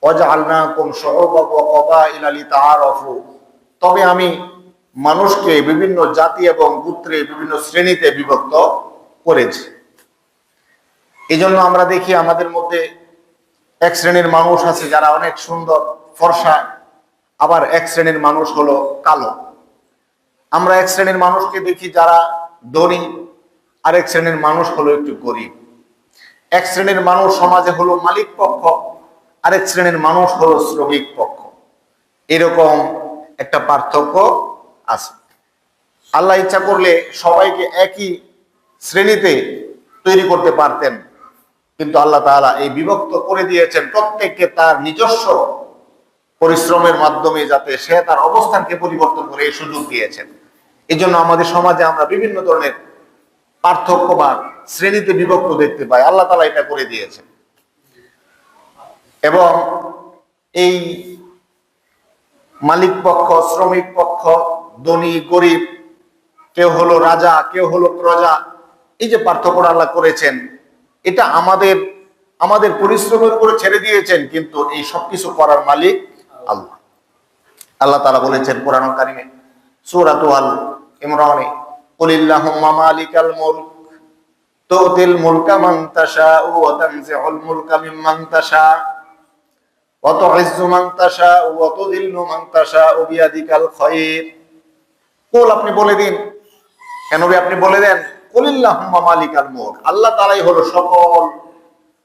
ওয়াজআলনাকুম শুউবান ওয়া ক্বাবাইলা লিতাআরাফু, তবে আমি মানুষকে বিভিন্ন জাতি এবং গোত্রে বিভিন্ন শ্রেণীতে বিভক্ত করেছি। এই জন্য আমরা দেখি আমাদের মধ্যে এক শ্রেণীর মানুষ আছে যারা অনেক সুন্দর ফর্সা, আবার এক শ্রেণীর মানুষ হলো কালো। আমরা এক শ্রেণীর মানুষকে দেখি যারা ধনী, আরেক শ্রেণীর মানুষ হলো একটু গরিব। এক শ্রেণীর মানুষ সমাজে হলো মালিক পক্ষ, আরেক শ্রেণীর মানুষ হলো শ্রমিক পক্ষ। এরকম একটা পার্থক্য আছে। আল্লাহ ইচ্ছা করলে সবাইকে একই শ্রেণীতে তৈরি করতে পারতেন, কিন্তু আল্লাহ তাআলা এই বিভক্ত করে দিয়েছেন, প্রত্যেককে তার নিজস্ব পরিশ্রমের মাধ্যমে যাতে সে তার অবস্থানকে পরিবর্তন করে এই সুযোগ দিয়েছেন। এই জন্য আমাদের সমাজে আমরা বিভিন্ন ধরনের পার্থক্য বা শ্রেণীতে বিভক্ত দেখতে পাই। আল্লাহ তাআলা এটা করে দিয়েছেন। এবং এই মালিক পক্ষ, শ্রমিক পক্ষ, ধনী গরিব, কেউ হলো রাজা, কেউ হলো প্রজা, এই যে পার্থক্য আল্লাহ করেছেন, এটা আমাদের পরিশ্রমের উপরে ছেড়ে দিয়েছেন, কিন্তু এই সবকিছু করার মালিক আল্লাহ। আল্লাহ তাআলা বলেছেন কোরআন কারিমে সূরাতুল আল ইমরানে, কুলিল্লাহুম্মা মালিকাল মুলক তুতিল মুলকা মান তাশাউ ওয়া তানজিউল মুলকা মিম্মান তাশা ওয়া তুইজ্জু মান তাশাউ ওয়া তুযিল্লু মান তাশাউ বিয়াদিকাল খায়র। কুল, আপনি বলে দিন, কেন আপনি বলে দেন, কুলিল্লাহুম্মা মালিকাল মুলক, আল্লাহ তাআলাই হলো সকল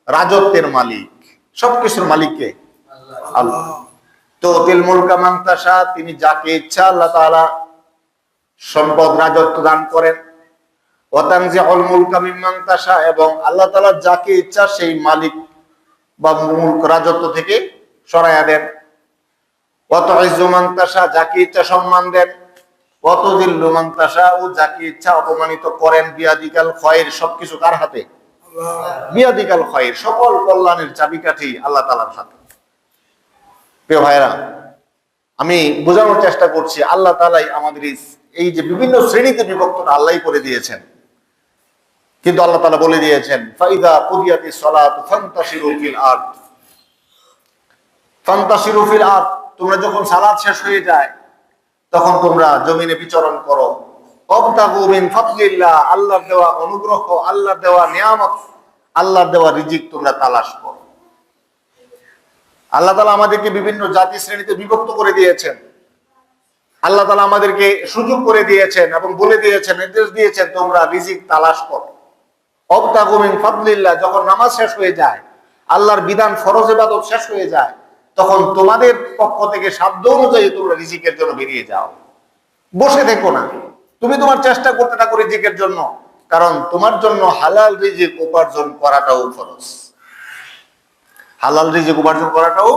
রাজত্বের মালিক, সবকিছুর মালিক কে? আল্লাহ। তুতিল মুলকা মান তাশা, তিনি যাকে ইচ্ছা আল্লাহ তাআলা সম্পদ রাজত্ব দান করেন। ওয়া তানজিউল মুলকা মিম্মান তাশা, এবং আল্লাহ তাআলা যাকে ইচ্ছা সেই মালিক বা মুলক রাজত্ব থেকে সরায়া দেন। ওয়া তুইজ্জু মান তাশা, যাকে ইচ্ছা সম্মান দেন। ওয়া তুযিল্লু মান তাশা, ও যাকে ইচ্ছা অপমানিত করেন। বিয়াদিকাল খায়র, সবকিছু কার হাতে? আল্লাহ। বিয়াদিকাল খায়র, সকল কল্যাণের চাবিকাঠি আল্লাহ তাআলার হাতে। প্রিয় ভাইরা, আমি বোঝানোর চেষ্টা করছি, আল্লাহ তাআলাই আমাদের এই যে বিভিন্ন শ্রেণীতে বিভক্তটা আল্লাহই করে দিয়েছেন, কিন্তু আল্লাহ তাআলা বলে দিয়েছেন ফাইদা কুদিয়াতিস সালাতু ফান্তাশিরু ফিল আরদ, ফান্তাশিরু ফিল আরদ, তোমরা যখন সালাত শেষ হয়ে যায় তখন তোমরা জমিনে বিচরণ করো। ওয়াবতাগু মিন ফাদলিল্লাহ, আল্লাহর দেওয়া অনুগ্রহ, আল্লাহর দেওয়া নিয়ামত, আল্লাহর দেওয়া রিজিক তোমরা তালাশ করো। আল্লাহ তাআলা আমাদেরকে বিভিন্ন জাতি শ্রেণীতে বিভক্ত করে দিয়েছেন। আল্লাহ তাআলা আমাদেরকে সুযোগ করে দিয়েছেন এবং বলে দিয়েছেন, নির্দেশ দিয়েছেন, তোমরা রিজিক তালাশ করো। ওয়াবতাগু মিন ফাদলিল্লাহ, যখন নামাজ শেষ হয়ে যায়, আল্লাহর বিধান ফরজ ইবাদত শেষ হয়ে যায়, তখন তোমাদের পক্ষ থেকে সাধ্য অনুযায়ী তোমরা রিজিকের জন্য বেরিয়ে যাও। বসে থেকো না, তুমি তোমার চেষ্টা করতে থাকো রিজিকের জন্য, কারণ তোমার জন্য হালাল রিজিক উপার্জন করাটাও ফরজ। হালাল রিজিক উপার্জন করাটাও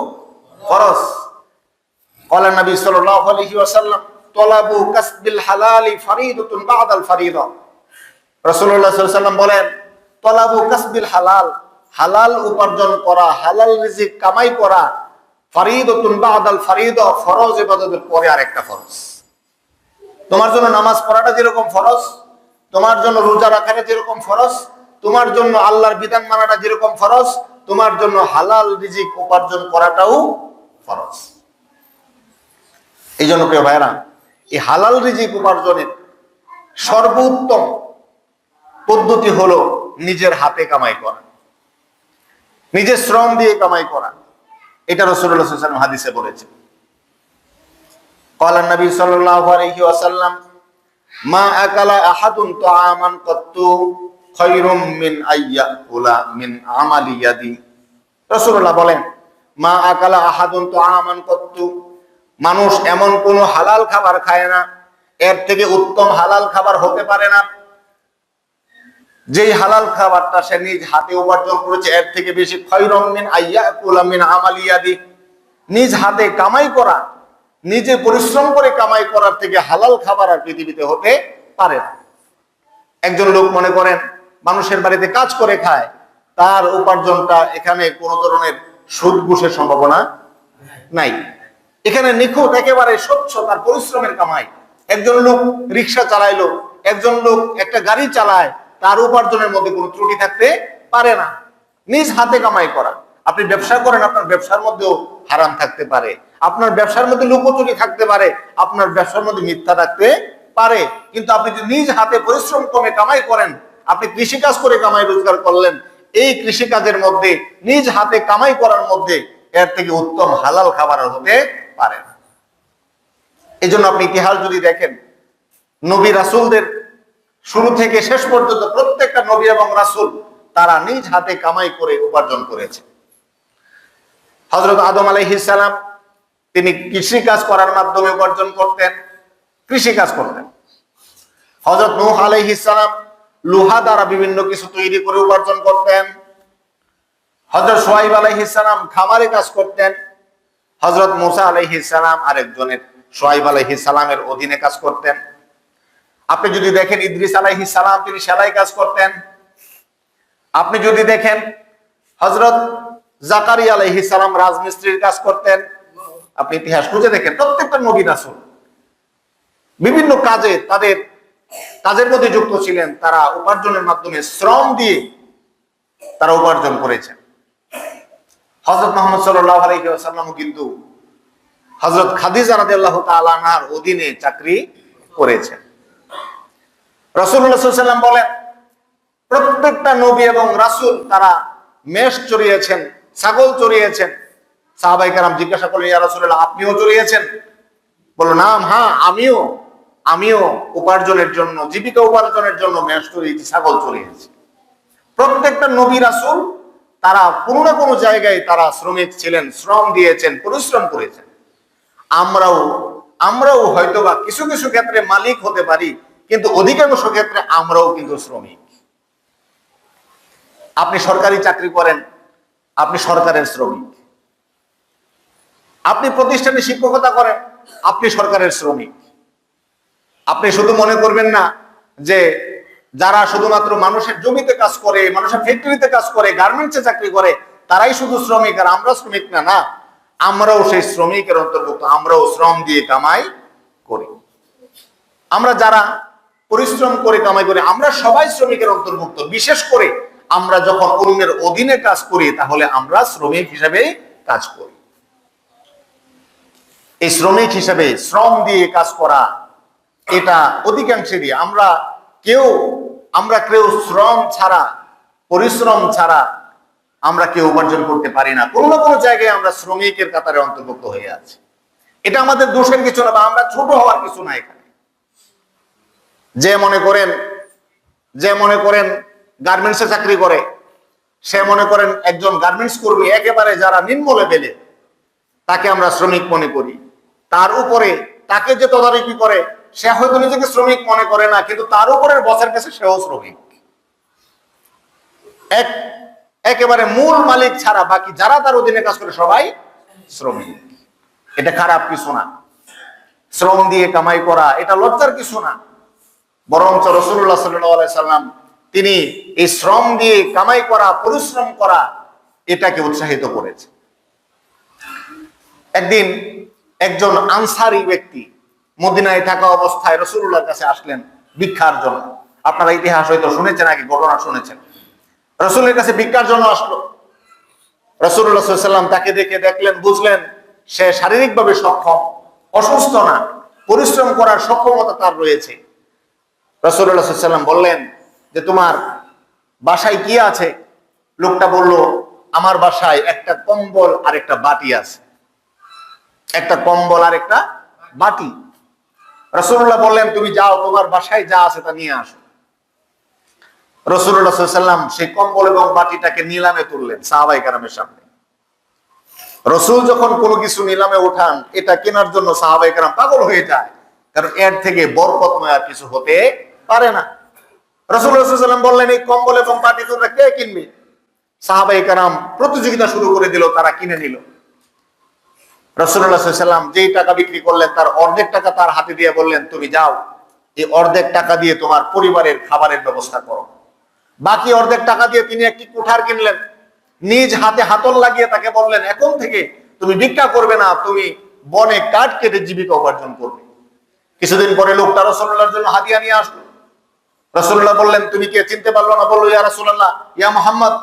ফরজ। ক্বালা নবী সাল্লাল্লাহু আলাইহি ওয়াসাল্লাম, তলাবু কাসবিল হালালি ফরিদাতুন বাদাল ফরিদা। রাসূলুল্লাহ সাল্লাল্লাহু আলাইহি ওয়াসাল্লাম বলেন, তলাবু কাসবিল হালাল, হালাল উপার্জন করা, হালাল রিজিক কামাই করা, ফরিদাতুন বাদাল ফরিদা, ফরজ ইবাদতের পরে আরেকটা ফরজ। তোমার জন্য নামাজ পড়াটা যেরকম ফরজ, তোমার জন্য রোজা রাখাটা যেরকম ফরজ, তোমার জন্য আল্লাহর বিধান মানাটা যেরকম ফরজ, তোমার জন্য হালাল রিজিক উপার্জন করাটাও ফরজ। এই জন্য প্রিয় ভাইরা, এই হালাল রিজিক উপার্জনের সর্বোত্তম পদ্ধতি হলো নিজের হাতে কামাই করা, নিজের শ্রম দিয়ে কামাই করা। এটা রাসূলুল্লাহ সাল্লাল্লাহু আলাইহি ওয়াসাল্লাম হাদিসে বলেছেন। ক্বালা নবী সাল্লাল্লাহু আলাইহি ওয়াসাল্লাম, মা আকালা আহাদুন তাআমান কাত্তু খায়রুম মিন আইয়াকুলা মিন আমালি ইয়াদি। রাসূলুল্লাহ বলেন, মা আকালা আহাদুন তাআমান কাত্তু, মানুষ এমন কোন হালাল খাবার খায় না, এর থেকে উত্তম হালাল খাবার হতে পারে না। যেই হালাল খাবারটা সে নিজ হাতে উপার্জন করেছে, এর থেকে বেশি খায়রুম মিন আইয়াকুলা মিন আমালি ইয়াদি, নিজ হাতে কামাই করা, নিজে পরিশ্রম করে কামাই করার থেকে হালাল খাবার আর পৃথিবীতে হতে পারে না। একজন লোক মনে করেন মানুষের বাড়িতে কাজ করে খায়, তার উপার্জনটা এখানে কোনো ধরনের সুদ ঘুষের সম্ভাবনা নাই। এখানে নিখুঁত, একেবারে স্বচ্ছ তার পরিশ্রমের কামাই। একজন লোক রিক্সা চালাইলো, একজন লোক একটা গাড়ি চালায়, তার উপার্জনের মধ্যে কোনো ত্রুটি থাকতে পারে না, নিজ হাতে কামাই করা। আপনি ব্যবসা করেন, আপনার ব্যবসার মধ্যেও হারাম থাকতে পারে, আপনার ব্যবসার মধ্যে লুকোচুরি থাকতে পারে, আপনার ব্যবসার মধ্যে মিথ্যা থাকতে পারে। কিন্তু আপনি যদি নিজ হাতে পরিশ্রম করে কামাই করেন, আপনি কৃষিকাজ করে কামাই রোজগার করলেন, এই কৃষিকাজের মধ্যে নিজ হাতে কামাই করার মধ্যে এর থেকে উত্তম হালাল খাবার হতে পারে না। এই জন্য আপনি ইতিহাস যদি দেখেন, নবী রাসূলদের শুরু থেকে শেষ পর্যন্ত প্রত্যেকটা নবী এবং রাসূল তারা নিজ হাতে কামাই করে উপার্জন করেছে। হযরত আদম আলাইহিস সালাম তিনি কৃষিকাজ করার মাধ্যমে উপার্জন করতেন, কৃষিকাজ করতেন। হযরত নূহ আলাইহিস সালাম লোহা দ্বারা বিভিন্ন কিছু তৈরি করে উপার্জন করতেন। হযরত শুআয়ব আলাইহিস সালাম খামারে কাজ করতেন। হযরত মুসা আলাইহিস সালাম আরেকজনের শুআয়ব আলাইহিস সালামের অধীনে কাজ করতেন। আপনি যদি দেখেন ইদ্রিস আলাইহিস সালাম তিনি সেলাই কাজ করতেন। আপনি যদি দেখেন হযরত জাকারিয়া আলাইহিস সালাম রাজমিস্ত্রির কাজ করতেন। আপনি ইতিহাস খুঁজে দেখেন, প্রত্যেকটা নবী রাসূল বিভিন্ন কাজে তাদের কাজের মধ্যে যুক্ত ছিলেন, তারা উপার্জনের মাধ্যমে শ্রম দিয়ে তারা উপার্জন করেছেন। হযরত মুহাম্মদ সাল্লাল্লাহু আলাইহি ওয়াসাল্লামও কিন্তু হযরত খাদিজা রাদিয়াল্লাহু তাআলা আনহার অধীনে চাকরি করেছেন। রাসূলুল্লাহ সাল্লাল্লাহু আলাইহি ওয়াসাল্লাম বলেন, প্রত্যেকটা নবী এবং রাসূল তারা মেষ চড়িয়েছেন, ছাগল চড়িয়েছেন। সাহাবায়ে কেরাম জিজ্ঞাসা করলেন, ইয়া রাসূলুল্লাহ আপনিও চড়িয়েছেন? বলল, নাম, হ্যাঁ আমিও উপার্জনের জন্য, জীবিকা উপার্জনের জন্য মেষ চড়িয়েছি, ছাগল চড়িয়েছি। প্রত্যেকটা নবী রাসূল তারা কোনো না কোনো জায়গায় তারা শ্রমিক ছিলেন, শ্রম দিয়েছেন, পরিশ্রম করেছেন। আমরাও হয়তোবা কিছু কিছু ক্ষেত্রে মালিক হতে পারি, কিন্তু অধিকাংশ ক্ষেত্রে আমরাও কিন্তু শ্রমিক। আপনি সরকারি চাকরি করেন, আপনি সরকারের শ্রমিক। আপনি প্রতিষ্ঠানে শিক্ষকতা করেন, আপনি সরকারের শ্রমিক। আপনি শুধু মনে করবেন না যে যারা শুধুমাত্র মানুষের জমিতে কাজ করে, মানুষের ফ্যাক্টরিতে কাজ করে, গার্মেন্টসে চাকরি করে তারাই শুধু শ্রমিক আর আমরা শ্রমিক না। না, আমরাও সেই শ্রমিকের অন্তর্ভুক্ত, আমরাও শ্রম দিয়ে কামাই করি। আমরা যারা পরিশ্রম করে কামাই করি আমরা সবাই শ্রমিকের অন্তর্ভুক্ত। বিশেষ করে আমরা যখন অন্যের অধীনে কাজ করি তাহলে আমরা শ্রমিক হিসেবে কাজ করি। এই শ্রমিক হিসেবে শ্রম দিয়ে কাজ করা, এটা অধিকাংশেরই আমরা কেউ শ্রম ছাড়া, পরিশ্রম ছাড়া আমরা কেউ উপার্জন করতে পারি না। কোনো না কোনো জায়গায় আমরা শ্রমিকের কাতারে অন্তর্ভুক্ত হয়ে আছি। এটা আমাদের দোষের কিছু না, বা আমরা ছোট হওয়ার কিছু না। এখানে যে মনে করেন গার্মেন্টসে চাকরি করে, সে মনে করেন একজন গার্মেন্টস কর্মী, একেবারে যারা নিম্ন লেভেলে, তাকে আমরা শ্রমিক মনে করি। তার উপরে তাকে যে তদারকি করে সে হয়তো নিজেকে শ্রমিক মনে করে না, কিন্তু তার উপরের বসের কাছে সেও শ্রমিক। একেবারে মূল মালিক ছাড়া বাকি যারা তার অধীনে কাজ করে সবাই শ্রমিক। এটা খারাপ কিছু না। শ্রম দিয়ে কামাই করা এটা লজ্জার কিছু না, বরঞ্চ রাসূলুল্লাহ সাল্লাল্লাহু আলাইহি সাল্লাম তিনি এই শ্রম দিয়ে কামাই করা, পরিশ্রম করা এটাকে উৎসাহিত করেছে। একদিন একজন আনসারী ব্যক্তি মদিনায় থাকা অবস্থায় রাসূলুল্লাহর কাছে আসলেন ভিক্ষার জন্য। আপনারা ইতিহাস হয়তো শুনেছেন, আগে ঘটনা শুনেছেন। রাসূলের কাছে ভিক্ষার জন্য আসলো। রাসূলুল্লাহ সাল্লাল্লাহু আলাইহি সাল্লাম তাকে দেখে দেখলেন, বুঝলেন সে শারীরিকভাবে সক্ষম, অসুস্থ না, পরিশ্রম করার সক্ষমতা তার রয়েছে। রাসূলুল্লাহ সাল্লাল্লাহু আলাইহি সাল্লাম বললেন যে তোমার বাসায় কি আছে? লোকটা বলল, আমার বাসায় একটা কম্বল আর একটা বাটি আছে। একটা কম্বল আর একটা বাটি। রাসূলুল্লাহ বললেন, তুমি যাও, তোমার বাসায় যা আছে তা নিয়ে আসো। রাসূলুল্লাহ সাল্লাল্লাহু আলাইহি সাল্লাম সেই কম্বল এবং বাটিটাকে নিলামে তুললেন সাহাবায়ে কেরামের সামনে। রাসূল যখন কোনো কিছু নিলামে উঠান, এটা কেনার জন্য সাহাবায়ে কেরাম পাগল হয়ে যায়, কারণ এর থেকে বরকতময় আর কিছু হতে পারে না। রাসূলুল্লাহ সাল্লাল্লাহু আলাইহি ওয়াসাল্লাম বললেন, এই কম্বল এবং বাটি তোমরা কে কিনবে? সাহাবায়ে কেরাম প্রতিযোগিতা শুরু করে দিল, তারা কিনে নিল। রাসূলুল্লাহ সাল্লাল্লাহু আলাইহি ওয়াসাল্লাম যেই টাকা বিক্রি করলেন তার অর্ধেক টাকা তার হাতে দিয়ে বললেন, তুমি যাও, এই অর্ধেক টাকা দিয়ে তোমার পরিবারের খাবারের ব্যবস্থা করো। বাকি অর্ধেক টাকা দিয়ে তিনি একটি কুঠার কিনলেন, নিজ হাতে হাতল লাগিয়ে তাকে বললেন, এখন থেকে তুমি ভিক্ষা করবে না, তুমি বনে কাঠ কেটে জীবিকা উপার্জন করবে। কিছুদিন পরে লোকটা রাসূলুল্লাহর জন্য হাদিয়া নিয়ে আসলো। রাসূলুল্লাহ বললেন, তুমি কে? চিনতে পারলো না। বললো, ইয়া রাসূলুল্লাহ, ইয়া মুহাম্মদ,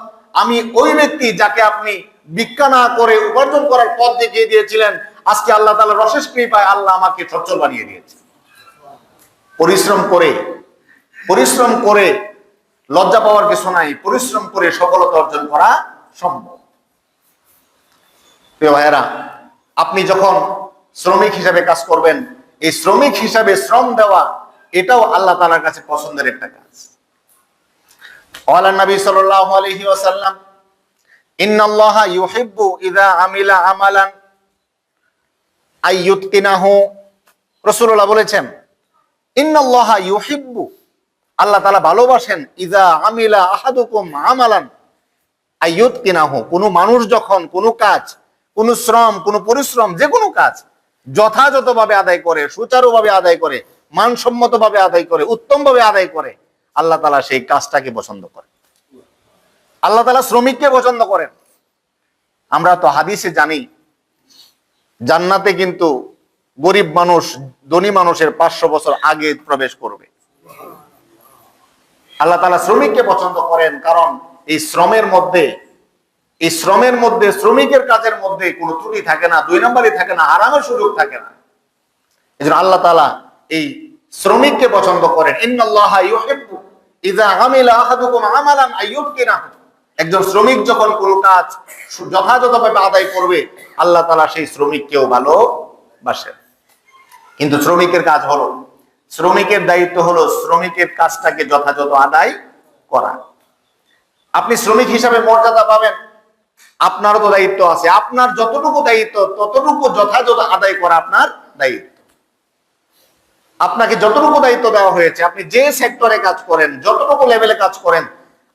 আমি ওই ব্যক্তি যাকে আপনি ভিক্ষা না করে উপার্জন করার পথ দেখিয়ে দিয়েছিলেন। আজকে আল্লাহ তাআলার অশেষ কৃপায় আল্লাহ আমাকে সচ্ছল বানিয়ে দিয়েছে। পরিশ্রম করে লজ্জা পাওয়ার কিছু নাই, পরিশ্রম করে সফলতা অর্জন করা সম্ভব। প্রিয় ভাইয়েরা, আপনি যখন শ্রমিক হিসাবে কাজ করবেন, এই শ্রমিক হিসাবে শ্রম দেওয়া এটাও আল্লাহ তাআলার কাছে পছন্দের একটা কাজ। ওয়ালা নবী সাল্লাল্লাহু আলাইহি ওয়াসাল্লাম, ইন্নাল্লাহা ইউহিব্বু ইযা আমিলা আমালান আইয়ুতকিনাহু। রাসূলুল্লাহ বলেছেন, ইন্নাল্লাহা ইউহিব্বু, আল্লাহ তাআলা ভালোবাসেন, ইযা আমিলা আহাদুকুম আমালান আইয়ুতকিনাহু, কোন মানুষ যখন কোন কাজ, কোন শ্রম, কোন পরিশ্রম, যে কোনো কাজ যথাযথভাবে আদায় করে, সুচারুভাবে আদায় করে, মানসম্মতভাবে আদায় করে, উত্তমভাবে আদায় করে, আল্লাহ তাআলা সেই কাজটাকে পছন্দ করেন। আল্লাহ তাআলা শ্রমিককে পছন্দ করেন। আমরা তো হাদিসে জানি জান্নাতে কিন্তু গরিব মানুষ ধনী মানুষের 500 বছর আগে প্রবেশ করবে। আল্লাহ তাআলা শ্রমিককে পছন্দ করেন, কারণ এই শ্রমের মধ্যে শ্রমিকের কাজের মধ্যে কোনো ত্রুটি থাকে না, 2 নম্বরই থাকে না, আরামের সুযোগ থাকে না। এজন্য আল্লাহ তাআলা এই শ্রমিককে পছন্দ করেন। ইন্নাল্লাহা ইউহিব্বু ইযা আমিলা আহাদুকুম আমালান আইয়ুতকিনাহু, একজন শ্রমিক যখন কোনো কাজ যথাযথভাবে আদায় করবে, আল্লাহ তাআলা সেই শ্রমিককেও ভালোবাসেন। কিন্তু শ্রমিকের কাজ হলো, শ্রমিকের দায়িত্ব হলো শ্রমিকের কাজটাকে যথাযথ আদায় করা। আপনি শ্রমিক হিসাবে মর্যাদা পাবেন, আপনারও তো দায়িত্ব আছে। আপনার যতটুকু দায়িত্ব ততটুকু যথাযথ আদায় করা আপনার দায়িত্ব। আপনাকে যতটুকু দায়িত্ব দেওয়া হয়েছে, আপনি যে সেক্টরে কাজ করেন, যতটুকু লেভেলে কাজ করেন,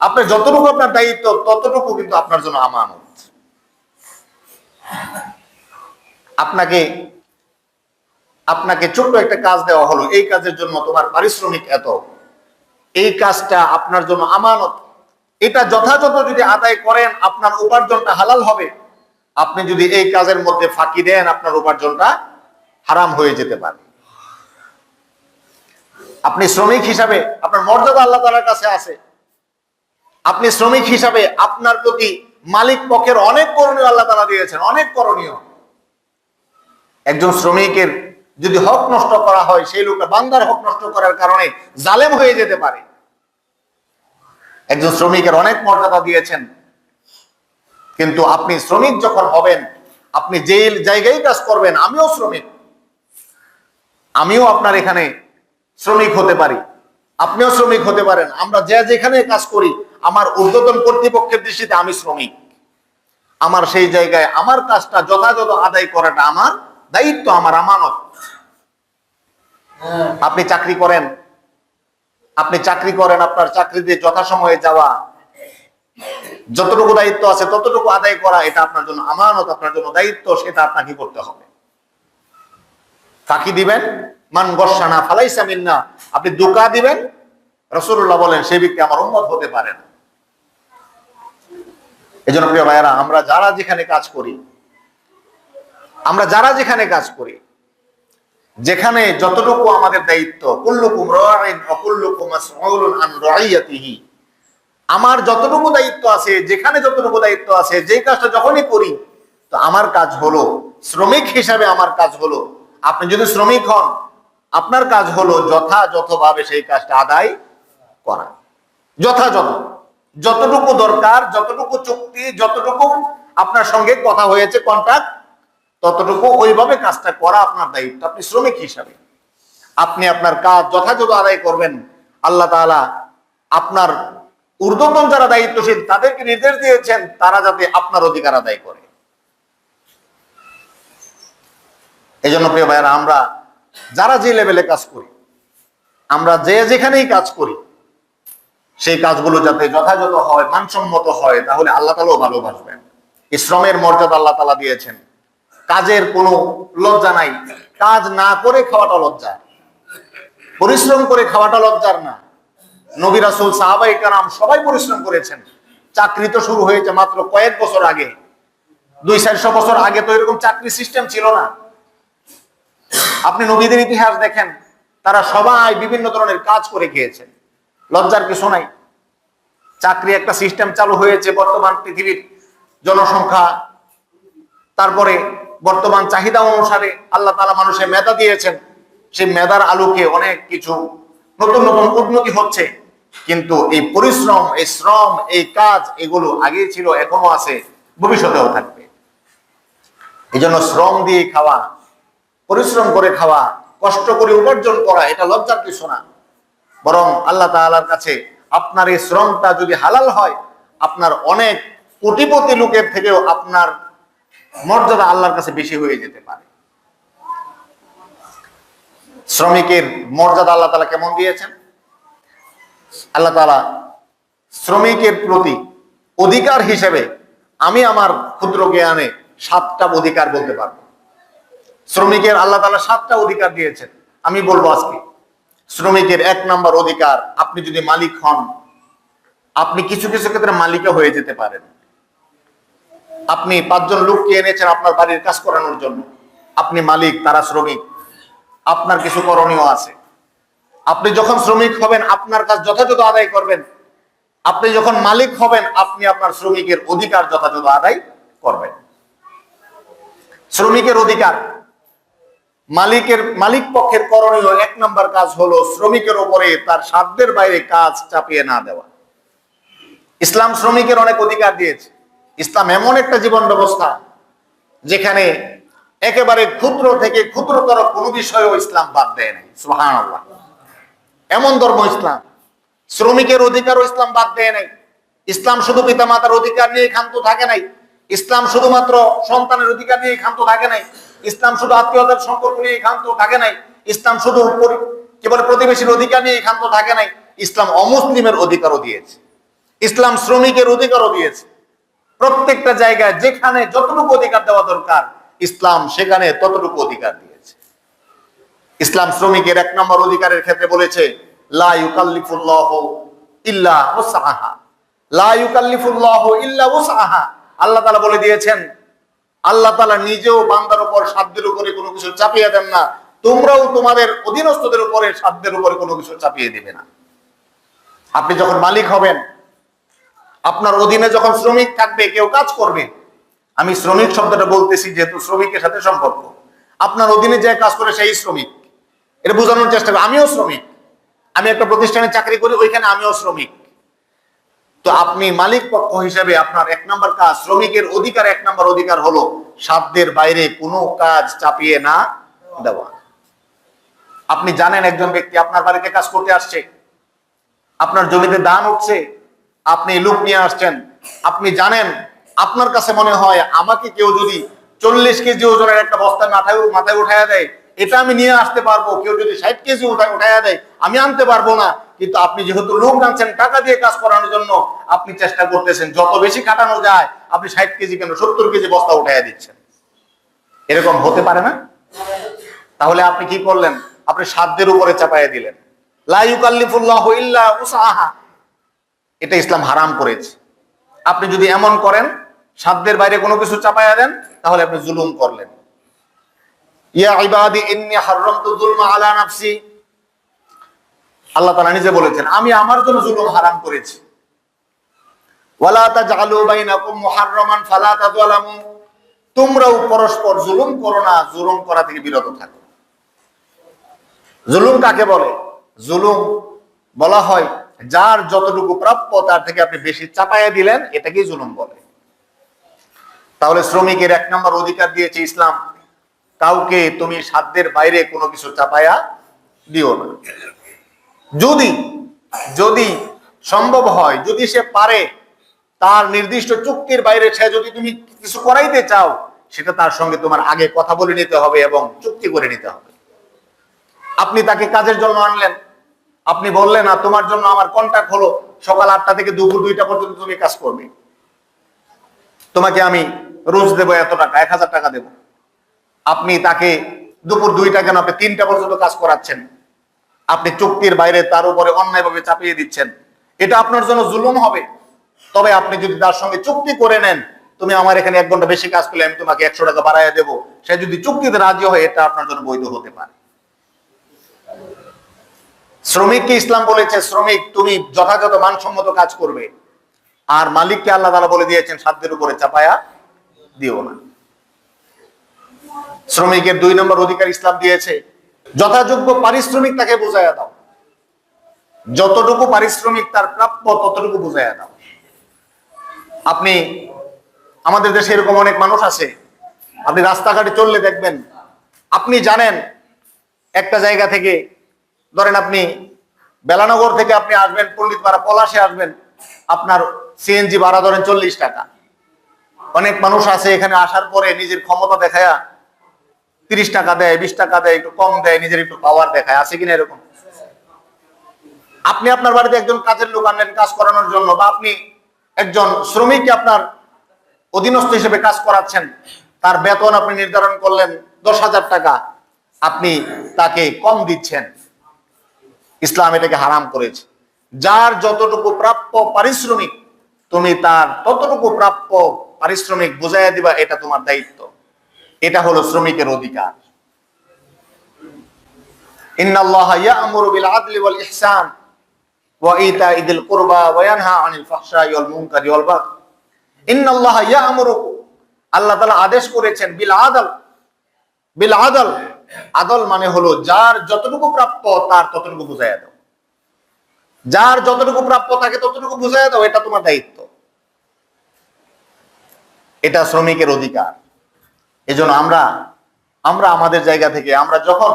আপনার যতটুকু আপনার দায়িত্ব ততটুকু কিন্তু আপনার জন্য আমানত। আপনাকে ছোট্ট একটা কাজ দেওয়া হলো, এই কাজের জন্য তোমার পারিশ্রমিক এত, এই কাজটা আপনার জন্য আমানত। এটা যথাযথ যদি আদায় করেন, আপনার উপার্জনটা হালাল হবে। আপনি যদি এই কাজের মধ্যে ফাঁকি দেন, আপনার উপার্জনটা হারাম হয়ে যেতে পারে। আপনি শ্রমিক হিসাবে আপনার মর্যাদা আল্লাহ তাআলার কাছে আছে। আপনি শ্রমিক হিসাবে আপনার প্রতি মালিক পক্ষের অনেক করণীয় আল্লাহ তাআলা দিয়েছেন, অনেক করণীয়। একজন শ্রমিকের যদি হক নষ্ট করা হয়, সেই লোকটা বান্দার হক নষ্ট করার কারণে জালেম হয়ে যেতে পারে। একজন শ্রমিকের অনেক মর্যাদা দিয়েছেন, কিন্তু আপনি শ্রমিক যখন হবেন, আপনি যে জায়গায় কাজ করবেন, আমিও শ্রমিক, আমিও আপনার এখানে শ্রমিক হতে পারি, আপনিও শ্রমিক হতে পারেন। আমরা যেখানে কাজ করি, আমার ঊর্ধ্বতন কর্তৃপক্ষের দৃষ্টিতে আমি শ্রমিক। আমার সেই জায়গায় আমার কাজটা যথাযথ আদায় করাটা আমার দায়িত্ব, আমার আমানত। আপনি চাকরি করেন, আপনার চাকরিতে যথাসময়ে যাওয়া, যতটুকু দায়িত্ব আছে ততটুকু আদায় করা, এটা আপনার জন্য আমানত, আপনার জন্য দায়িত্ব, সেটা আপনাকে করতে হবে। ফাঁকি দিবেন, মান গসানা ফালাইসা মিন্না, আপনি ধোঁকা দিবেন, রাসূলুল্লাহ বলেন সেই ব্যক্তি আমার উম্মত হতে পারে না। এজন্য প্রিয় ভাইয়েরা, আমরা যারা যেখানে কাজ করি, যেখানে যতটুকু আমাদের দায়িত্ব, কুল্লুকুম রাঈন ওয়া কুল্লুকুম মাসউলুন আন রাইয়াতিহি, আমার যতটুকু দায়িত্ব আছে, যেখানে যতটুকু দায়িত্ব আছে, যেই কাজটা যখনই করি, তো আমার কাজ হলো, শ্রমিক হিসাবে আমার কাজ হলো, আপনি যদি শ্রমিক হন, আপনার কাজ হলো যথাযথভাবে সেই কাজটা আদায় করা। যতটুকু দরকার, যতটুকু চুক্তি, যতটুকু আপনার সঙ্গে কথা হয়েছে, কন্ট্রাক্ট, ততটুকু ওইভাবে কাজটা করা আপনার দায়িত্ব। আপনি শ্রমিক হিসাবে আপনি আপনার কাজ যথাযথ আদায় করবেন। আল্লাহ তাআলা আপনার ঊর্ধ্বতন যারা দায়িত্বশীল তাদেরকে নির্দেশ দিয়েছেন, তারা যাতে আপনার অধিকার আদায় করে। এজন্য প্রিয় ভাইয়েরা, আমরা যারা যে লেভেলে কাজ করি, আমরা যেখানেই কাজ করি, সেই কাজগুলো যাতে যথাযথ হয়, মানসম্মত হয়, তাহলে আল্লাহ তাআলাও ভালোবাসবেন। এই শ্রমের মর্যাদা আল্লাহ তাআলা দিয়েছেন। কাজের কোনো লজ্জা নাই, কাজ না করে খাওয়াটা লজ্জা, পরিশ্রম করে খাওয়াটা লজ্জার না। নবী রাসূল, সাহাবায়ে কেরাম সবাই পরিশ্রম করেছেন। চাকরি তো শুরু হয়েছে মাত্র কয়েক বছর আগে, 200-400 বছর আগে তো এরকম চাকরি সিস্টেম ছিল না। আপনি নবীদের ইতিহাস দেখেন, তারা সবাই বিভিন্ন ধরনের কাজ করে খেয়েছেন, লজ্জার কিছু নাই। চাকরি একটা সিস্টেম চালু হয়েছে বর্তমান পৃথিবীর জনসংখ্যা, তারপরে বর্তমান চাহিদা অনুসারে আল্লাহ তাআলা মানুষের মেধা দিয়েছেন, সেই মেধার আলোকে অনেক কিছু নতুন নতুন উন্নতি হচ্ছে। কিন্তু এই পরিশ্রম, এই শ্রম, এই কাজ, এগুলো আগেই ছিল, এখনো আছে, ভবিষ্যতেও থাকবে। এই জন্য শ্রম দিয়ে খাওয়া, পরিশ্রম করে খাওয়া, কষ্ট করে উপার্জন করা, এটা লজ্জার কিছু না। বরং আল্লাহ তাআলার কাছে আপনার এই শ্রমটা যদি হালাল হয়, আপনার অনেক কোটিপতি লোকের থেকেও আপনার মর্যাদা আল্লাহর কাছে বেশি হয়ে যেতে পারে। শ্রমিকের মর্যাদা আল্লাহ তাআলা কেমন দিয়েছেন? আল্লাহ তাআলা শ্রমিকের প্রতি অধিকার হিসেবে আমি আমার ক্ষুদ্র জ্ঞানে 7টা অধিকার বলতে পারবো। শ্রমিকের আল্লাহ তাআলা 7টা অধিকার দিয়েছেন, আমি বলবো আজকে। শ্রমিকের 1 নম্বর অধিকার, আপনি যদি মালিক হন, আপনি কিছু কিছু ক্ষেত্রে মালিকও হয়ে যেতে পারেন। আপনি 5 জন লোককে এনেছেন আপনার বাড়ির কাজ করানোর জন্য, আপনি মালিক, তারা শ্রমিক, আপনার কিছু করণীয় আছে। আপনি যখন শ্রমিক হবেন আপনার কাজ যথাযথ আদায় করবেন, আপনি যখন মালিক হবেন আপনি আপনার শ্রমিকের অধিকার যথাযথ আদায় করবেন। শ্রমিকের অধিকার, মালিক পক্ষের করণীয় 1 নম্বর কাজ হলো শ্রমিকের উপরে তার সাধ্যের বাইরে কাজ চাপিয়ে না দেওয়া। ইসলাম শ্রমিকের অনেক অধিকার দিয়েছে। ইসলাম এমন একটা জীবন ব্যবস্থা যেখানে একেবারে ক্ষুদ্র থেকে ক্ষুদ্রতর কোনো বিষয়ও ইসলাম বাদ দেয় নাই। সুবহানাল্লাহ, এমন ধর্ম ইসলাম। শ্রমিকের অধিকারও ইসলাম বাদ দেয় নাই। ইসলাম শুধু পিতামাতার অধিকার নিয়ে ক্ষান্ত থাকে নাই, ইসলাম শুধুমাত্র সন্তানের অধিকার নিয়ে ক্ষান্ত থাকে নাই, ইসলাম শুধু আত্মীয়তার সম্পর্ক নিয়ে ক্ষান্ত থাকে নাই, ইসলাম শুধু কেবল প্রতিবেশীর অধিকার নিয়ে ক্ষান্ত থাকে নাই, ইসলাম অমুসলিমের অধিকারও দিয়েছে, ইসলাম শ্রমিকের অধিকারও দিয়েছে। প্রত্যেকটা জায়গায় যেখানে যতটুকু অধিকার দেওয়া দরকার ইসলাম সেখানে ততটুকু অধিকার দিয়েছে। ইসলাম শ্রমিকের 1 নম্বর অধিকারের ক্ষেত্রে বলেছে লা ইউকাল্লিফুল্লাহু ইল্লা উসআহা, লা ইউকাল্লিফুল্লাহু ইল্লা উসআহা। আল্লাহ তাআলা বলে দিয়েছেন, আল্লাহ তাআলা নিজেও বান্দার উপর সাধ্যের উপরে কোনো কিছু চাপিয়ে দেন না, তোমরাও তোমাদের অধীনস্থদের উপরে সাধ্যের উপরে কোনো কিছু চাপিয়ে দিবে না। আপনি যখন মালিক হবেন, আপনার অধীনে যখন শ্রমিক থাকবে, কেউ কাজ করবে, আমি শ্রমিক শব্দটা বলতেছি যেহেতু শ্রমিকের সাথে সম্পর্ক, আপনার অধীনে যে কাজ করে সেই শ্রমিক, এটা বোঝানোর চেষ্টা করি। আমিও শ্রমিক, আমি একটা প্রতিষ্ঠানে চাকরি করি, ওইখানে আমিও শ্রমিক। তো আপনি মালিক পক্ষ হিসেবে আপনার 1 নম্বর কাজ, শ্রমিকের অধিকার 1 নম্বর অধিকার হলো সাধ্যের বাইরে কোনো কাজ চাপিয়ে না দেওয়া। আপনি জানেন একজন ব্যক্তি আপনার বাড়িতে কাজ করতে আসছে, আপনার জমিতে ধান উঠছে, আপনি লোক নিয়ে আসছেন, আপনি জানেন, আপনার কাছে মনে হয় আমাকে কেউ যদি 40 কেজি ওজনের একটা বস্তা মাথায় উঠাইয়া দেয় এটা আমি নিয়ে আসতে পারবো, কেউ যদি 60 কেজি উঠাইয়া দেয় আমি আনতে পারবো না। কিন্তু আপনি যেহেতু লোক আনছেন টাকা দিয়ে কাজ করানোর জন্য, আপনি চেষ্টা করতেছেন যত বেশি কাটানো যায়, আপনি 60 কেজি কেন 70 কেজি বস্তা উঠাইয়া দিচ্ছেন। এরকম হতে পারে না? তাহলে আপনি কি করলেন? আপনি সাধ্যের উপরে চাপাইয়া দিলেন। লা ইউকাল্লিফুল্লাহু ইল্লা উসআহা, এটা ইসলাম হারাম করেছে। আপনি যদি এমন করেন, সাধ্যের বাইরে কোনো কিছু চাপাইয়া দেন, তাহলে আপনি জুলুম করলেন। ইয়া ইবাদি ইন্নী হারামতু যুলমা আলা নাফসি, আল্লাহ তাআলা নিজে বলেছেন আমি আমার জন্য জুলুম হারাম করেছি। ওয়ালা তাজআলু বাইনাকুম মুহাররামান ফালা তাযলামু, তোমরাও পরস্পর জুলুম করো না, জুলুম করা থেকে বিরত থাকো। জুলুম কাকে বলে? জুলুম বলা হয় যার যতটুকু প্রাপ্য তার থেকে আপনি বেশি চাপাইয়া দিলেন, এটাকেই জুলুম বলে। তাহলে শ্রমিকের 1 নম্বর অধিকার দিয়েছে ইসলাম, কাউকে তুমি সাধ্যের বাইরে কোনো কিছু চাপাইয়া দিও না। যদি সম্ভব হয়, যদি সে পারে, তার নির্দিষ্ট চুক্তির বাইরে সে যদি তুমি কিছু করাইতে চাও, সেটা তার সঙ্গে তোমার আগে কথা বলে নিতে হবে এবং চুক্তি করে নিতে হবে। আপনি তাকে কাজের জন্য আনলেন, আপনি বললেন না তোমার জন্য আমার কন্ট্রাক্ট হলো সকাল 8টা থেকে দুপুর 2টা পর্যন্ত তুমি কাজ করবে, তোমাকে আমি রোজ দেবো এত টাকা, 1000 টাকা দেবো। আপনি তাকে দুপুর 2টা কেন আপনি 3টা পর্যন্ত কাজ করাচ্ছেন, আপনি চুক্তির বাইরে তার উপরে অন্যায়ভাবে চাপিয়ে দিচ্ছেন, এটা আপনার জন্য জুলুম হবে। তবে আপনি যদি তার সঙ্গে চুক্তি করে নেন, তুমি আমার এখানে 1 ঘন্টা বেশি কাজ করলে আমি তোমাকে 100 টাকা বাড়াইয়া দেবো, সে যদি চুক্তিতে রাজি হয়, এটা আপনার জন্য বৈধ হতে পারে। শ্রমিককে ইসলাম বলেছে শ্রমিক তুমি যথাযথ মানসম্মত কাজ করবে, আর মালিককে আল্লাহ তাআলা বলে দিয়েছেন সাধ্যের উপরে চাপায়া দিও না। শ্রমিকের 2 নম্বর অধিকার ইসলাম দিয়েছে, যথাযোগ্য পারিশ্রমিক তাকে বুঝাইয়া দাও। যতটুকু পারিশ্রমিক তার প্রাপ্য ততটুকু বুঝাইয়া দাও। আপনি আমাদের দেশে এরকম অনেক মানুষ আছে, আপনি রাস্তাঘাটে চললে দেখবেন, আপনি জানেন একটা জায়গা থেকে, ধরেন আপনি বেলানগর থেকে আপনি আসবেন পণ্ডিতপাড়া পলাশে আসবেন, আপনার সিএনজি ভাড়া ধরেন 40 টাকা। অনেক মানুষ আছে এখানে আসার পরে নিজের ক্ষমতা দেখায়া 30 টাকা দেয়, 20 টাকা দেয়, একটু কম দেয়, নিজের একটু পাওয়ার দেখায়, আছে কিনা এরকম? আপনি আপনার বাড়িতে একজন কাজের লোক আনলেন কাজ করানোর জন্য, বা আপনি একজন শ্রমিককে আপনার অধীনস্থ হিসেবে কাজ করাচ্ছেন, তার বেতন আপনি নির্ধারণ করলেন 10,000 টাকা, আপনি তাকে কম দিচ্ছেন। ইসলাম এটাকে হারাম করেছে। যার যতটুকু প্রাপ্য পারিশ্রমিক, তুমি তার ততটুকু প্রাপ্য পারিশ্রমিক বুঝাইয়া দিবা, এটা তোমার দায়িত্ব। এটা হলো শ্রমিকের অধিকার। ইন্নাল্লাহা ইয়া'মুরু বিল আদলি ওয়াল ইহসান ওয়া ইতা'i যিল কুরবা ওয়া ইয়ানহা আনিল ফাহশাই ওয়াল মুনকারি ওয়াল বাগই। ইন্নাল্লাহা ইয়া'মুরু, আল্লাহ তাআলা আদেশ করেছেন বিল আদল। বিল আদল, আদল মানে হলো যার যতটুকু প্রাপ্য তার ততটুকু বুঝাইয়া দাও। যার যতটুকু প্রাপ্য তাকে ততটুকু বুঝাইয়া দাও, এটা তোমার দায়িত্ব। এটা শ্রমিকের অধিকার। এজন্য আমরা আমাদের জায়গা থেকে আমরা যখন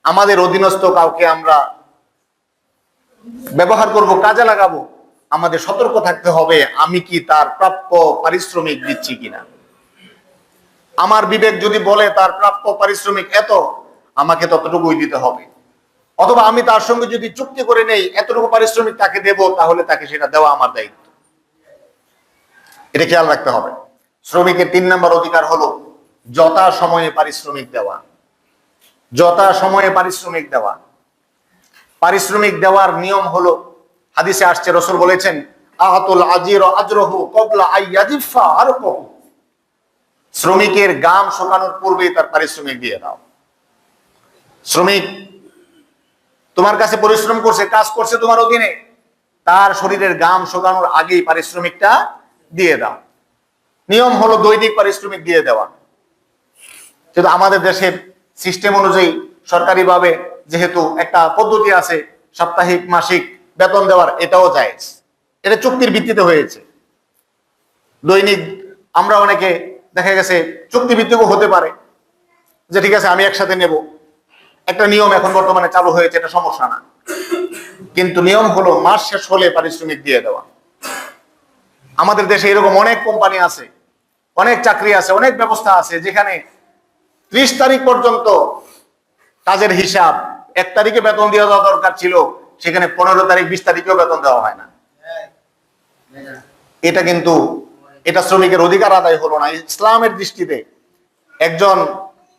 আমাদের অধীনস্থ কাউকে আমরা ব্যবহার করব, কাজে লাগাবো, আমাদের সতর্ক থাকতে হবে আমি কি তার প্রাপ্য পারিশ্রমিক দিচ্ছি কিনা। আমার বিবেক যদি বলে তার প্রাপ্য পারিশ্রমিক এত, আমাকে ততটুকুই দিতে হবে। অথবা আমি তার সঙ্গে যদি চুক্তি করে নেই এতটুকু পারিশ্রমিক তাকে দেব, তাহলে তাকে সেটা দেওয়া আমার দায়িত্ব। এটা খেয়াল রাখতে হবে। শ্রমিকের 3 নম্বর অধিকার হলো যথা সময়ে পারিশ্রমিক দেওয়া। যথা সময়ে পারিশ্রমিক দেওয়া। পারিশ্রমিক দেওয়ার নিয়ম হলো, হাদিসে আসছে, রাসূল বলেছেন আতুল আজির আজরহু ক্বাবলা আইয়াজিফা আরকুহু। শ্রমিকের ঘাম শুকানোর পূর্বেই তার পারিশ্রমিক দিয়ে দাও। শ্রমিক তোমার কাছে পরিশ্রম করছে, কাজ করছে তোমার অধীনে, তার শরীরের ঘাম শুকানোর আগেই পারিশ্রমিকটা দিয়ে দাও। নিয়ম হলো দৈনিক পারিশ্রমিক দিয়ে দেওয়া। কিন্তু আমাদের দেশের সিস্টেম অনুযায়ী সরকারিভাবে যেহেতু একটা পদ্ধতি আছে সাপ্তাহিক মাসিক বেতন দেওয়ার, এটাও জায়েজ। এটা চুক্তির ভিত্তিতে হয়েছে। দৈনিক আমরা অনেকে দেখা গেছে চুক্তিভিত্তিকও হতে পারে, যে ঠিক আছে আমি একসাথে নেব, একটা নিয়ম এখন বর্তমানে চালু হয়েছে, এটা সমস্যা না। কিন্তু নিয়ম হলো মাস শেষ হলে পারিশ্রমিক দিয়ে দেওয়া। আমাদের দেশে এরকম অনেক কোম্পানি আছে, অনেক চাকরি আছে, অনেক ব্যবস্থা আছে যেখানে 30 তারিখ পর্যন্ত কাজের হিসাব, 1 তারিখে বেতন দেওয়া দরকার ছিল, সেখানে 15 তারিখ 20 তারিখেও বেতন দেওয়া হয় না। এটা কিন্তু এটা শ্রমিকের অধিকার আদায় হলো না। ইসলামের দৃষ্টিতে একজন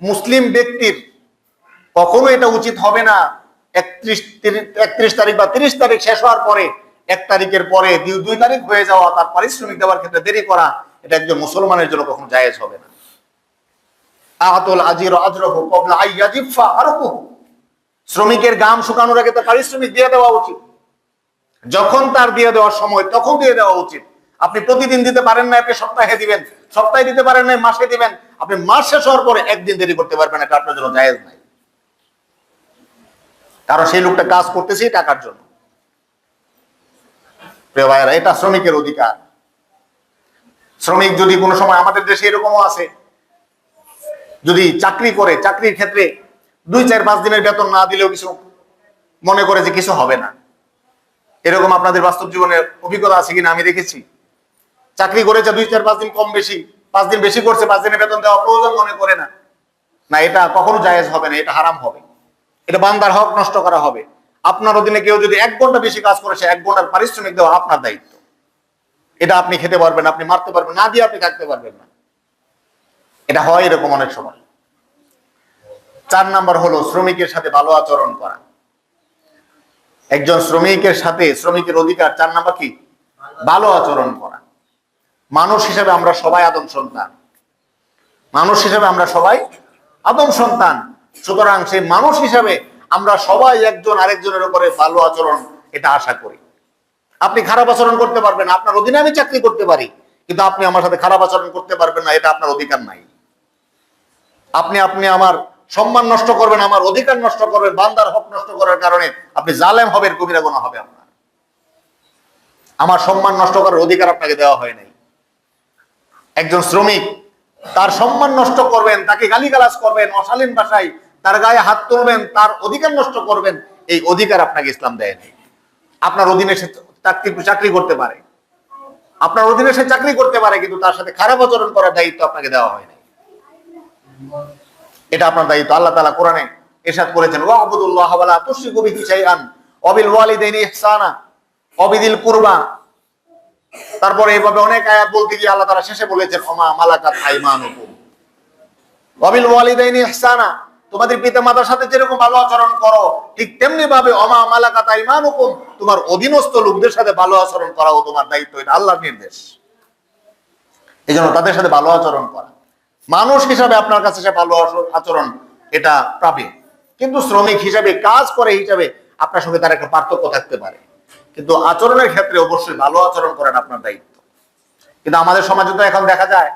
মুসলিম ব্যক্তির কখনো এটা উচিত হবে না 31 তারিখ বা 30 তারিখ শেষ হওয়ার পরে 1 তারিখের পরে 2 তারিখ হয়ে যাওয়া, তার পারিশ্রমিক দেওয়ার ক্ষেত্রে দেরি করা, এটা একজন মুসলমানের জন্য কখনো জায়েজ হবে না। আতুল আজির আজরহু ক্বাবলা আইয়াজিফা আরকুহু। শ্রমিকের ঘাম শুকানোর আগে তার পারিশ্রমিক দিয়ে দেওয়া উচিত। যখন তার দিয়ে দেওয়ার সময় তখন দিয়ে দেওয়া উচিত। আপনি প্রতিদিন দিতে পারেন না, আপনি সপ্তাহে দিবেন, সপ্তাহে দিতে পারেন না মাসে দিবেন, আপনি মাস শেষ হওয়ার পরে একদিন দেরি করতে পারবেন, এটা আপনার জন্য জায়েজ নাই। কারণ সেই লোকটা কাজ করতেছে টাকার জন্য। প্রিয় ভাইয়েরা, এটা শ্রমিকের অধিকার। শ্রমিক যদি কোনো সময়, আমাদের দেশে এরকমও আছে, যদি চাকরি করে, চাকরির ক্ষেত্রে 2-4-5 দিনের বেতন না দিলেও কিছু মনে করে যে কিছু হবে না। এরকম আপনাদের বাস্তব জীবনের অভিজ্ঞতা আছে কিনা আমি দেখেছি। চাকরি করেছে 2-4-5 দিন কম বেশি, 5 দিন বেশি করছে, 5 দিনের বেতন দেওয়া প্রয়োজন মনে করে না। না, এটা কখনো জায়েজ হবে না, এটা হারাম হবে। এটা বান্দার হক নষ্ট করা হবে। আপনার অধীনে কেউ যদি 1 ঘন্টা বেশি কাজ করেছে, 1 ঘন্টার পারিশ্রমিক দেওয়া আপনার দায়িত্ব। এটা আপনি খেতে পারবেন, আপনি মারতে পারবেন না, দিয়ে আপনি থাকতে পারবেন না। এটা হয় এরকম অনেক সময়। 4 নাম্বার হলো শ্রমিকের সাথে ভালো আচরণ করা। একজন শ্রমিকের সাথে, শ্রমিকের অধিকার 4 নাম্বার কি? ভালো আচরণ করা। মানুষ হিসেবে আমরা সবাই আদম সন্তান। মানুষ হিসেবে আমরা সবাই আদম সন্তান। সুতরাং সেই মানুষ হিসেবে আমরা সবাই একজন আরেকজনের উপরে ভালো আচরণ এটা আশা করি। আপনি খারাপ আচরণ করতে পারবেন, আপনার অধীনে আমি চাকরি করতে পারি, কিন্তু আপনি আমার সাথে খারাপ আচরণ করতে পারবেন না, এটা আপনার অধিকার নাই। আপনি আপনি আমার সম্মান নষ্ট করবেন, আমার অধিকার নষ্ট করবেন, বান্দার হক নষ্ট করার কারণে আপনি জালেম হবেন, কবিরা গুনাহ হবে আপনার। আমার সম্মান নষ্ট করার অধিকার আপনাকে দেওয়া হয় নাই। একজন শ্রমিক, তার সম্মান নষ্ট করবেন, তাকে গালিগালাজ করবেন, অশালীন ভাষায় তার গায়ে হাত তুলবেন, তার অধিকার নষ্ট করবেন, এই অধিকার আপনাকে ইসলাম দেয়নি। আপনার অধীনে সে চাকরি করতে পারে, আপনার অধীনে সে চাকরি করতে পারে, কিন্তু তার সাথে খারাপ আচরণ করার দায়িত্ব আপনাকে দেওয়া হয়নি। এটা আপনার দায়িত্ব। আল্লাহ তাআলা কোরআনে ইরশাদ করেছেন, ওয়া'বুদুল্লাহ ওয়া লা তুশরিকু বিহি শাইআন ওয়া বিল ওয়ালিদাইনি ইহসানা ওয়া বিযিল কুরবা। তারপরে এইভাবে অনেক আয়াত বলতে গিয়ে আল্লাহ তাআলা শেষে বলেছেন, ওমা মালাকাত আইমানুকুম ওয়া বিল ওয়ালিদাইনি ইহসানা, তোমাদের পিতামাতার সাথে যেরকম ভালো আচরণ করো, ঠিক তেমনি ভাবে ওমা মালাকাত আইমানুকুম, তোমার অধীনস্থ লোকদের সাথে ভালো আচরণ করাও তোমার দায়িত্ব। এটা আল্লাহর নির্দেশ। এজন্য তাদের সাথে ভালো আচরণ করা, মানুষ হিসাবে আপনার কাছে সে ভালো আচরণ এটা পাবে, কিন্তু শ্রমিক হিসাবে, কাজ করে হিসাবে আপনার সঙ্গে তার একটা পার্থক্য থাকতে পারে, কিন্তু আচরণের ক্ষেত্রে অবশ্যই ভালো আচরণ করেন আপনার দায়িত্ব। কিন্তু আমাদের সমাজে তো এখন দেখা যায়,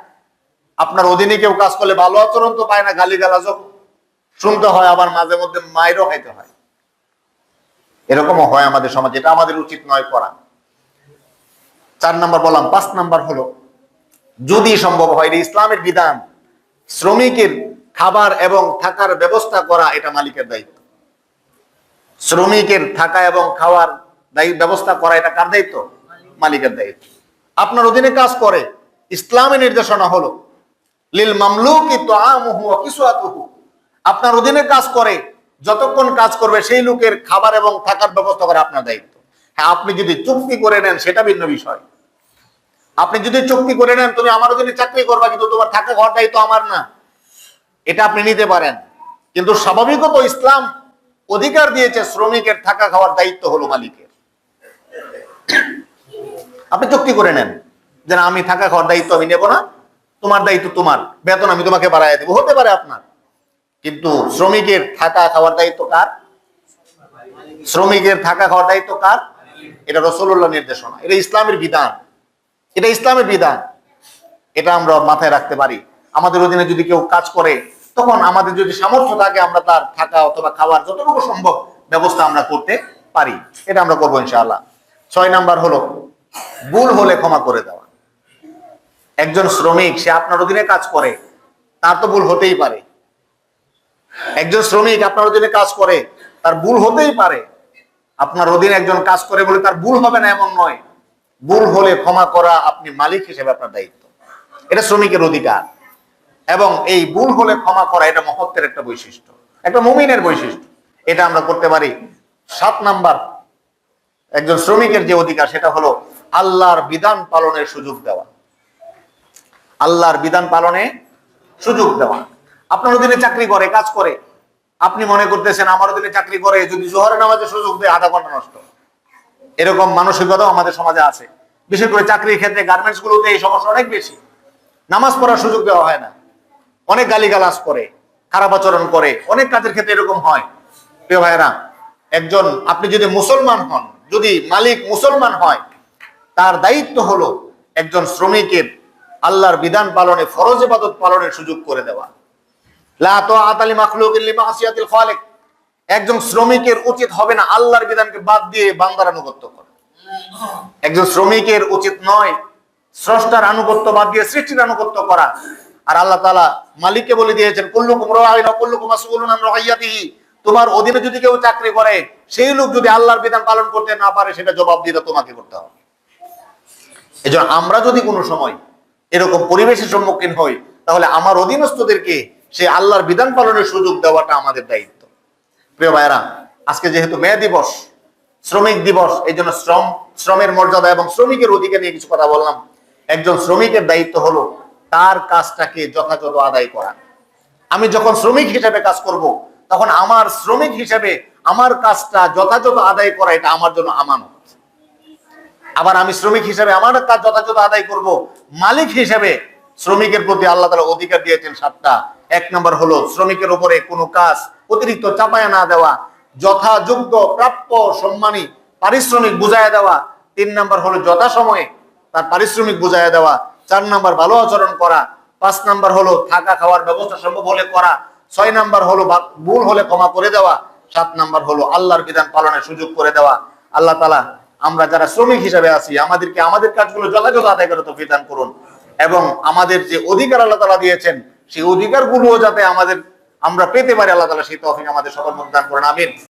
আপনার অধীনে কেউ কাজ করলে ভালো আচরণ তো পায় না, গালিগালাজও শুনতে হয়, আবার মাঝে মধ্যে মাইরও খাইতে হয়। এরকমও হয় আমাদের সমাজে, এটা আমাদের উচিত নয় করা। 4 নাম্বার বললাম। 5 নাম্বার হলো, যদি সম্ভব হয়, এটা ইসলামের বিধান, শ্রমিকের খাবার এবং থাকার ব্যবস্থা করা এটা মালিকের দায়িত্ব। শ্রমিকের থাকা এবং খাওয়ার ব্যবস্থা করা এটা কার দায়িত্ব? মালিকের দায়িত্ব। আপনার অধীনে কাজ করে, ইসলামের নির্দেশনা হলো লিল মামলুকি তুআমুহু ওয়া কিসওয়াতুহু, আপনার অধীনে কাজ করে, যতক্ষণ কাজ করবে সেই লোকের খাবার এবং থাকার ব্যবস্থা করা আপনার দায়িত্ব। হ্যাঁ, আপনি যদি চুক্তি করে নেন সেটা ভিন্ন বিষয়। আপনি যদি চুক্তি করে নেন, তুমি আমার অধীনে চাকরি করবা, কিন্তু তোমার থাকা খাওয়ার দায়িত্ব আমার না, এটা আপনি নিতে পারেন। কিন্তু স্বাভাবিকত ইসলাম অধিকার দিয়েছে শ্রমিকের থাকা খাওয়ার দায়িত্ব হলো মালিকের। আপনি চুক্তি করে নেন যে আমি থাকা খাওয়ার দায়িত্ব আমি নেব না, তোমার দায়িত্ব তোমার, বেতন আমি তোমাকে বাড়ায় দেবো, হতে পারে আপনার, কিন্তু শ্রমিকের থাকা খাওয়ার দায়িত্ব কার? শ্রমিকের থাকা খাওয়ার দায়িত্ব কার? এটা রাসূলুল্লাহ নির্দেশনা, এটা ইসলামের বিধান, এটা ইসলামের বিধান। এটা আমরা মাথায় রাখতে পারি। আমাদের অধীনে যদি কেউ কাজ করে, তখন আমাদের যদি সামর্থ্য থাকে, আমরা তার থাকা অথবা খাওয়ার যতটুকু সম্ভব ব্যবস্থা আমরা করতে পারি, এটা আমরা করবো ইনশাআল্লাহ। 6 নাম্বার হলো, ভুল হলে ক্ষমা করে দেওয়া। একজন শ্রমিক, সে আপনার অধীনে কাজ করে, তার তো ভুল হতেই পারে। একজন শ্রমিক আপনার অধীনে কাজ করে, তার ভুল হতেই পারে। আপনার অধীনে একজন কাজ করে বলে তার ভুল হবে না এমন নয়। ভুল হলে ক্ষমা করা আপনি মালিক হিসেবে আপনার দায়িত্ব, এটা শ্রমিকের অধিকার। এবং এই ভুল হলে ক্ষমা করা এটা মহত্বের একটা বৈশিষ্ট্য, একটা মুমিনের বৈশিষ্ট্য, এটা আমরা করতে পারি। 7 নাম্বার, একজন শ্রমিকের যে অধিকার সেটা হলো আল্লাহর বিধান পালনের সুযোগ দেওয়া। আল্লাহর বিধান পালনে সুযোগ দেওয়া। আপনার অধীনে চাকরি করে, কাজ করে, আপনি মনে করতেছেন আমার অধীনে চাকরি করে, যদি জোহরের নামাজে সুযোগ দেয় আধা ঘন্টা নষ্ট। এরকম মানসিকতাও আমাদের সমাজে আছে। বিশেষ করে চাকরির ক্ষেত্রে, গার্মেন্টস গুলোতে এই সমস্যা অনেক বেশি। নামাজ পড়ার সুযোগ দেওয়া হয় না, অনেক গালিগালাজ করে, খারাপ আচরণ করে, অনেক কাজের ক্ষেত্রে এরকম হয়। প্রিয় ভাইরা, একজন, আপনি যদি মুসলমান হন, যদি মালিক মুসলমান হয়, তার দায়িত্ব হলো একজন শ্রমিকের আল্লাহর বিধান পালনে, ফরজ ইবাদত পালনের সুযোগ করে দেওয়া। লা তাআতা লিমাখলুকিন লিমাসিয়াতিল খালিক, একজন শ্রমিকের উচিত হবে না আল্লাহর বিধানকে বাদ দিয়ে বান্দার আনুগত্য করা। একজন শ্রমিকের উচিত নয় স্রষ্টার আনুগত্য বাদ দিয়ে সৃষ্টির আনুগত্য করা। আর আল্লাহ তাআলা মালিককে বলে দিয়েছেন, কুল্লুকুম রাঈন ওয়া কুল্লুকুম মাসউলুন আন রাইয়াতিহি, তোমার অধীনে যদি কেউ চাকরি করে, সেই লোক যদি আল্লাহর বিধান পালন করতে না পারে, সেটা জবাবদিহিতা তোমাকে করতে হবে। এজন্য আমরা যদি কোনো সময় এরকম পরিবেশের সম্মুখীন হই, তাহলে আমার অধীনস্থদেরকে সে আল্লাহর বিধান পালনের সুযোগ দেওয়াটা আমাদের দায়িত্ব। প্রিয় ভাইরা, আজকে যেহেতু মে দিবস, শ্রমিক দিবস, এই জন্য শ্রমের মর্যাদা এবং শ্রমিকের অধিকার নিয়ে কিছু কথা বললাম। একজন শ্রমিকের দায়িত্ব হলো তার কাজটাকে যথাযথ আদায় করা। আমি যখন শ্রমিক হিসেবে কাজ করব, তখন আমার শ্রমিক হিসেবে আমার কাজটা যথাযথ আদায় করা, এটা আমার জন্য আমানত। আবার আমি শ্রমিক হিসেবে আমার কাজ যথাযথ আদায় করব, মালিক হিসেবে শ্রমিকের প্রতি আল্লাহ তাআলা অধিকার দিয়েছেন 7টা। 1 নম্বর হলো শ্রমিকের উপরে কোনো কাজ অতিরিক্ত চাপায়া না দেওয়া, যথাযোগ্য প্রাপ্য সম্মানী পারিশ্রমিক বুঝাইয়া দেওয়া, 3 নাম্বার হলো যথাসময়ে তার পারিশ্রমিক বুঝাইয়া দেওয়া, 4 নাম্বার ভালো আচরণ করা, 5 নাম্বার হলো থাকা খাওয়ার ব্যবস্থা সম্ভব হলে করা, 6 নাম্বার হলো ভুল হলে ক্ষমা করে দেওয়া, 7 নাম্বার হলো আল্লাহর বিধান পালনের সুযোগ করে দেওয়া। আল্লাহ তাআলা আমরা যারা শ্রমিক হিসেবে আছি আমাদেরকে আমাদের কাজগুলো যথাযথ আদায় করে তৌফিক দান করুন, এবং আমাদের যে অধিকার আল্লাহ তাআলা দিয়েছেন সেই অধিকারগুলো যাতে আমরা পেতে পারি, আল্লাহ তাআলা সেই তৌফিক আমাদের সকল মধ্যে দান করুন, আমিন।